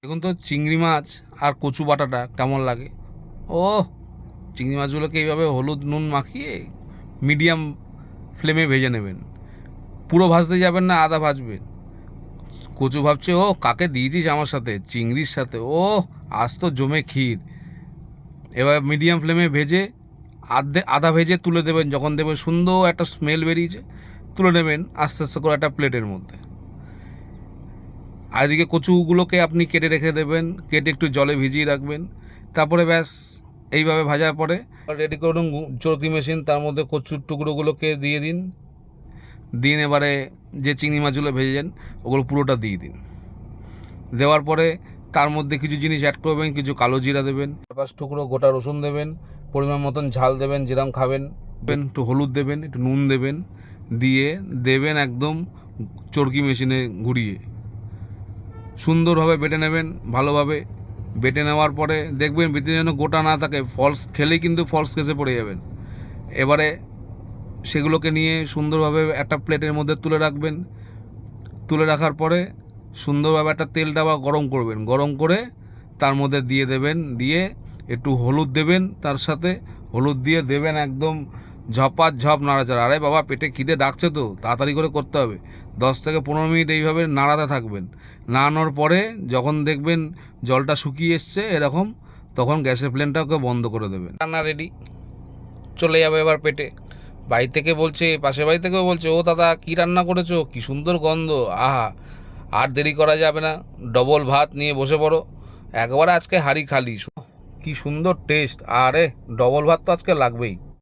এখন তো চিংড়ি মাছ আর কচু বাটাটা কেমন লাগে। ও চিংড়ি মাছগুলোকে এইভাবে হলুদ নুন মাখিয়ে মিডিয়াম ফ্লেমে ভেজে নেবেন, পুরো ভাজতে যাবেন না, আদা ভাজবেন। কচু ভাবছে ও কাকে দিয়েছিস আমার সাথে, চিংড়ির সাথে, ও আজ তো জমে ক্ষীর। এবার মিডিয়াম ফ্লেমে ভেজে আদা ভেজে তুলে দেবেন। যখন দেবেন সুন্দর একটা স্মেল বেরিয়েছে, তুলে নেবেন আস্তে আস্তে করে একটা প্লেটের মধ্যে। আর এদিকে কচুগুলোকে আপনি কেটে রেখে দেবেন, কেটে একটু জলে ভিজিয়ে রাখবেন। তারপরে ব্যাস এইভাবে ভাজার পরে রেডি করুন চরকি মেশিন, তার মধ্যে কচুর টুকরোগুলোকে দিয়ে দিন। এবারে যে চিংড়ি মাছগুলো ভেজেছেন ওগুলো পুরোটা দিয়ে দিন। দেওয়ার পরে তার মধ্যে কিছু জিনিস অ্যাড করবেন, কিছু কালো জিরা দেবেন, 4-5 টুকরো গোটা রসুন দেবেন, পরিমাণ মতন ঝাল দেবেন যেরকম খাবেন, একটু হলুদ দেবেন, একটু নুন দেবেন, দিয়ে দেবেন একদম চরকি মেশিনে ঘুরিয়ে সুন্দরভাবে বেটে নেবেন। ভালোভাবে বেটে নেওয়ার পরে দেখবেন ভিতরে যেন গোটা না থাকে, ফলস খেলেই কিন্তু ফলস কেসে পড়ে যাবেন। এবারে সেগুলোকে নিয়ে সুন্দরভাবে একটা প্লেটের মধ্যে তুলে রাখবেন। তুলে রাখার পরে সুন্দরভাবে একটা তেলটা বা গরম করবেন, গরম করে তার মধ্যে দিয়ে দেবেন, দিয়ে একটু হলুদ দেবেন, তার সাথে হলুদ দিয়ে দেবেন একদম ঝপ নাড়াচাড়া। আরে বাবা পেটে খিদে ডাকছে তো, তাড়াতাড়ি করে করতে হবে। 10 থেকে 15 মিনিট এইভাবে নাড়াতে থাকবেন। নাড়ানোর পরে যখন দেখবেন জলটা শুকিয়ে এসছে এরকম, তখন গ্যাসের ফ্লেমটাকে বন্ধ করে দেবেন। রান্না রেডি, চলে যাবে এবার পেটে। বাড়ি থেকে বলছে, পাশের বাড়ি থেকেও বলছে, ও দাদা কী রান্না করেছো, কী সুন্দর গন্ধ, আহা। আর দেরি করা যাবে না, ডবল ভাত নিয়ে বসে পড়ো, একবারে আজকে হাঁড়ি খালি। কি সুন্দর টেস্ট, আরে ডবল ভাত তো আজকে লাগবেই।